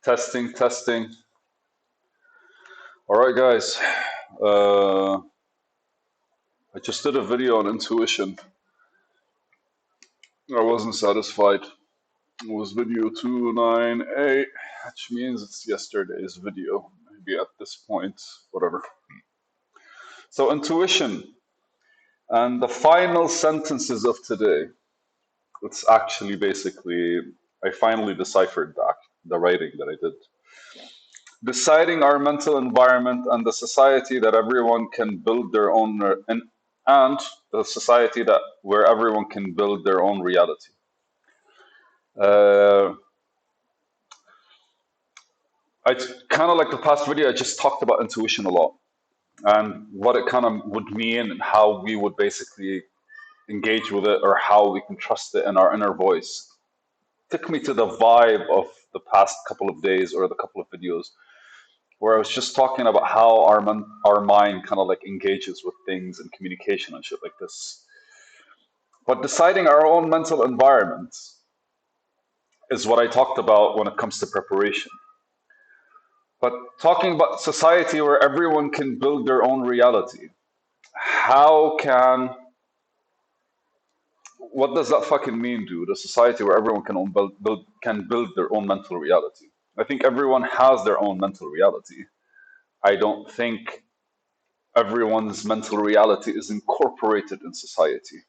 Testing, testing. All right, guys. I just did a video on intuition. I wasn't satisfied. It was video 298, which means it's yesterday's video. Maybe at this point, whatever. So, intuition and the final sentences of today. It's actually basically, I finally deciphered the writing that I did. Deciding our mental environment and the society that everyone can build their own and the society that where everyone can build their own reality. uh, I kind of like the past video, I just talked about intuition a lot and what it kind of would mean and how we would basically engage with it or how we can trust it in our inner voice. Took me to the vibe of the past couple of days or the couple of videos where I was just talking about how our mind kind of like engages with things and communication and shit like this. But deciding our own mental environment is what I talked about when it comes to preparation. But talking about society where everyone can build their own reality, how can what does that fucking mean, dude? A society where everyone can build their own mental reality. I think everyone has their own mental reality. I don't think everyone's mental reality is incorporated in society.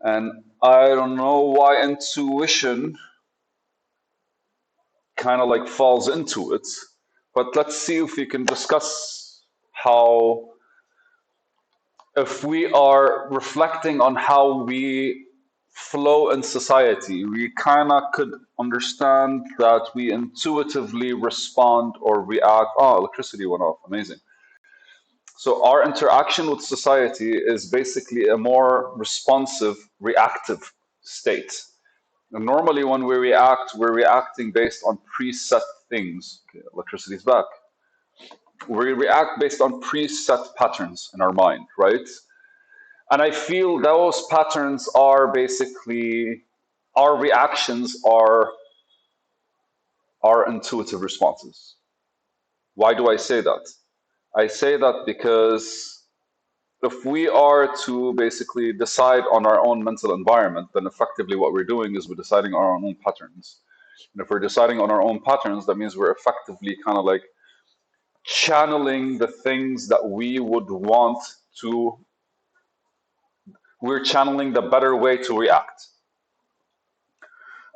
And I don't know why intuition kind of like falls into it, but let's see if we can discuss how, if we are reflecting on how we flow in society, we kind of could understand that we intuitively respond or react. Oh, electricity went off. Amazing. So our interaction with society is basically a more responsive, reactive state. And normally, when we react, we're reacting based on preset things. Okay, electricity is back. We react based on preset patterns in our mind, right? And I feel those patterns are basically our reactions are our intuitive responses. Why do I say that? I say that because if we are to basically decide on our own mental environment, then effectively what we're doing is we're deciding on our own patterns. And if we're deciding on our own patterns, that means we're effectively kind of like channeling the things that we would want to, we're channeling the better way to react.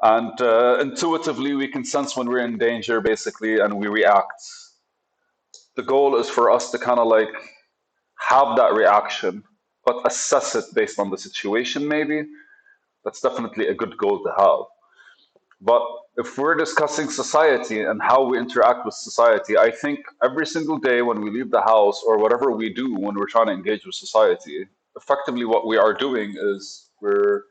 And intuitively, we can sense when we're in danger, basically, and we react. The goal is for us to kind of like have that reaction, but assess it based on the situation, maybe. That's definitely a good goal to have. But if we're discussing society and how we interact with society, I think every single day when we leave the house or whatever we do when we're trying to engage with society, effectively what we are doing is we're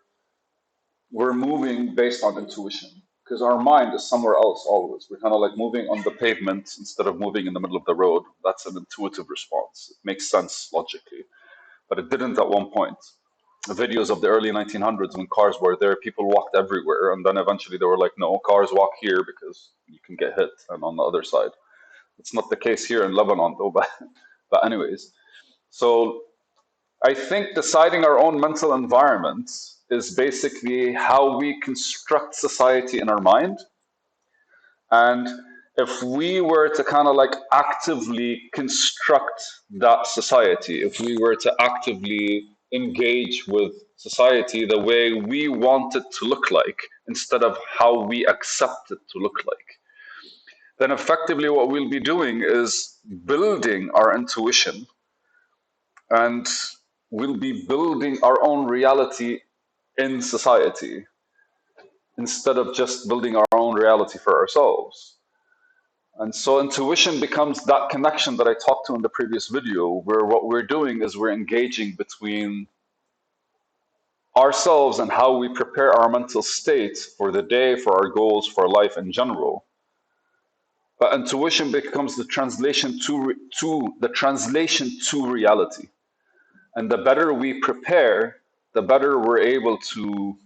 moving based on intuition because our mind is somewhere else always. We're kind of like moving on the pavement instead of moving in the middle of the road. That's an intuitive response. It makes sense logically, but it didn't at one point. The videos of the early 1900s when cars were there, people walked everywhere, and then eventually they were like, no, cars walk here because you can get hit, and on the other side. It's not the case here in Lebanon, though, but anyways. So I think deciding our own mental environment is basically how we construct society in our mind. And if we were to kind of like actively construct that society, if we were to actively engage with society the way we want it to look like, instead of how we accept it to look like, then effectively what we'll be doing is building our intuition and we'll be building our own reality in society instead of just building our own reality for ourselves. And so intuition becomes that connection that I talked to in the previous video, where what we're doing is we're engaging between ourselves and how we prepare our mental state for the day, for our goals, for life in general. But intuition becomes the translation to reality. And the better we prepare, the better we're able to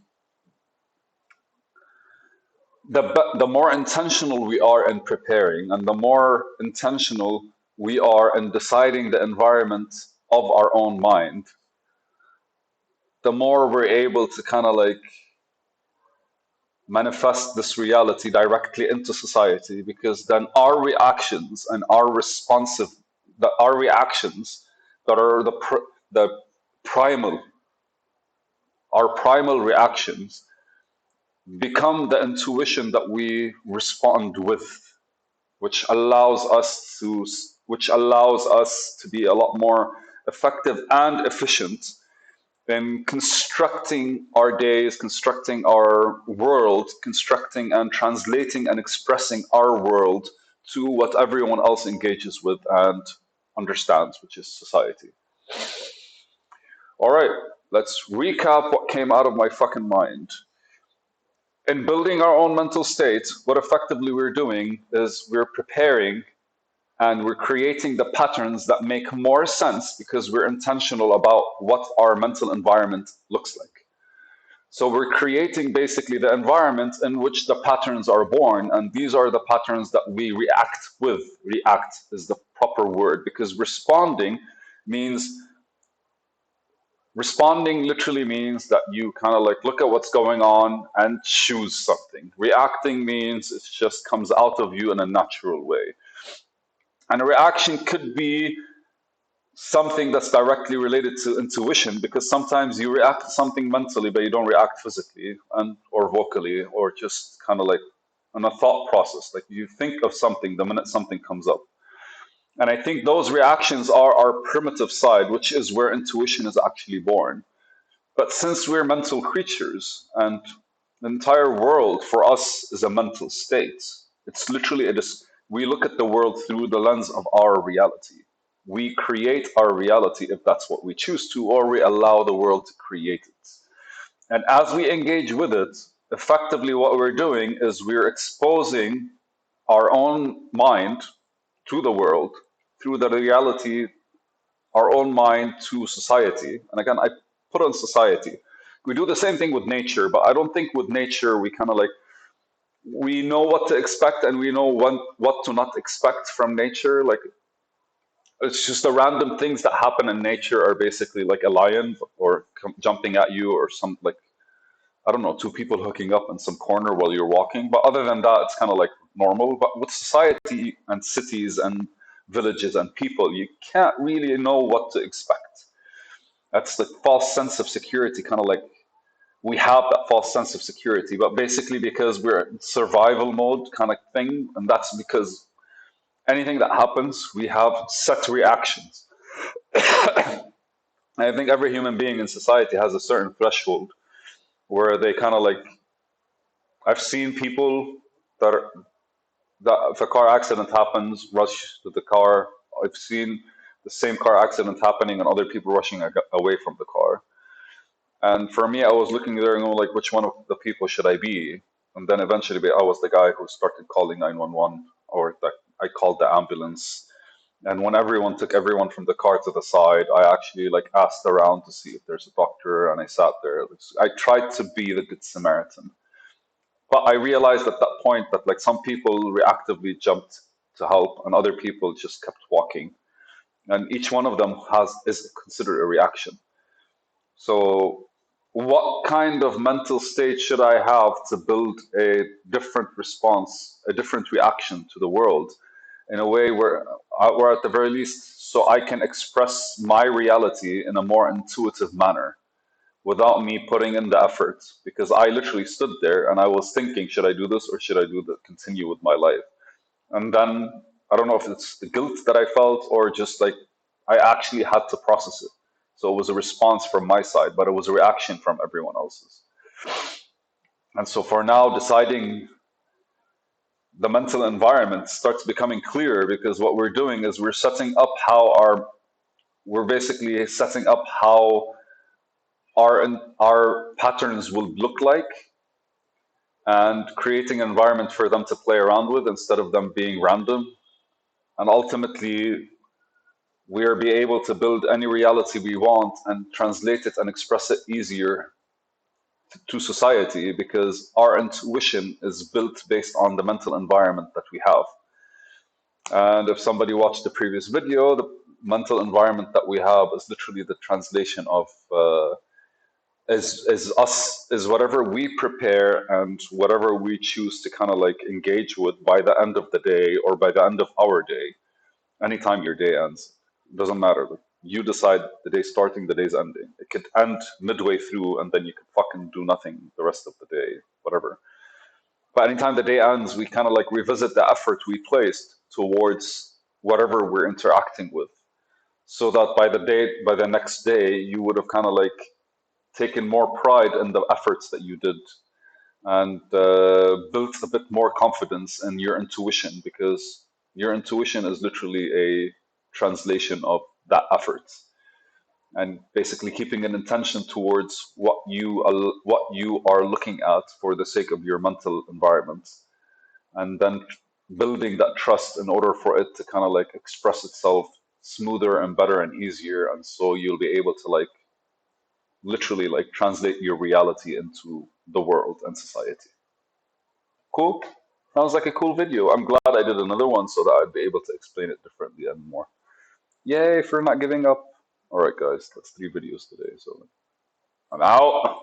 the more intentional we are in preparing, and the more intentional we are in deciding the environment of our own mind, the more we're able to kind of like manifest this reality directly into society, because then our reactions and our reactions that are the primal our primal reactions become the intuition that we respond with, which allows us to be a lot more effective and efficient in constructing our days, constructing our world, constructing and translating and expressing our world to what everyone else engages with and understands, which is society. All right, let's recap what came out of my fucking mind. In building our own mental state, what effectively we're doing is we're preparing and we're creating the patterns that make more sense because we're intentional about what our mental environment looks like. So we're creating basically the environment in which the patterns are born, and these are the patterns that we react with. React is the proper word, because responding literally means that you kind of like look at what's going on and choose something. Reacting means it just comes out of you in a natural way. And a reaction could be something that's directly related to intuition, because sometimes you react to something mentally but you don't react physically and or vocally, or just kind of like on a thought process, like you think of something the minute something comes up. And I think those reactions are our primitive side, which is where intuition is actually born. But since we're mental creatures and the entire world for us is a mental state, it's literally we look at the world through the lens of our reality. We create our reality if that's what we choose to, or we allow the world to create it. And as we engage with it, effectively what we're doing is we're exposing our own mind to the world through the reality, our own mind to society. And again, I put on society. We do the same thing with nature, but I don't think with nature we kind of like we know what to expect and we know what to not expect from nature. Like it's just the random things that happen in nature are basically like a lion or jumping at you, or some like I don't know, two people hooking up in some corner while you're walking. But other than that, it's kind of like normal. But with society and cities and villages and people, you can't really know what to expect. That's the false sense of security, kind of like we have that false sense of security, but basically because we're in survival mode kind of thing. And that's because anything that happens, we have set reactions. I think every human being in society has a certain threshold where they kind of like, I've seen people that are, that if a car accident happens, rush to the car. I've seen the same car accident happening and other people rushing away from the car. And for me, I was looking there and going like, which one of the people should I be? And then eventually, I was the guy who started calling 911, or that I called the ambulance. And when everyone took everyone from the car to the side, I actually like asked around to see if there's a doctor, and I sat there. I tried to be the good Samaritan. But I realized at that point that like some people reactively jumped to help and other people just kept walking. And each one of them is considered a reaction. So what kind of mental state should I have to build a different response, a different reaction to the world in a way where at the very least, so I can express my reality in a more intuitive manner without me putting in the effort? Because I literally stood there and I was thinking, should I do this or should I continue with my life? And then I don't know if it's the guilt that I felt or just like I actually had to process it. So it was a response from my side, but it was a reaction from everyone else's. And so for now, deciding the mental environment starts becoming clearer, because what we're doing is we're basically setting up how our patterns will look like, and creating an environment for them to play around with instead of them being random. And ultimately, we'll be able to build any reality we want and translate it and express it easier to society because our intuition is built based on the mental environment that we have. And if somebody watched the previous video, the mental environment that we have is literally the translation of is us, is whatever we prepare and whatever we choose to kind of like engage with by the end of the day or by the end of our day. Anytime your day ends, doesn't matter. You decide the day starting, the day's ending. It could end midway through, and then you could fucking do nothing the rest of the day, whatever. But anytime the day ends, we kind of like revisit the effort we placed towards whatever we're interacting with, so that by the next day, you would have kind of like taken more pride in the efforts that you did and built a bit more confidence in your intuition because your intuition is literally a translation of that effort and basically keeping an intention towards what you are looking at for the sake of your mental environment, and then building that trust in order for it to kind of like express itself smoother and better and easier, and so you'll be able to like literally like translate your reality into the world and society. Cool. Sounds like a cool video. I'm glad I did another one so that I'd be able to explain it differently and more. Yay for not giving up. All right, guys, that's 3 videos today, so I'm out.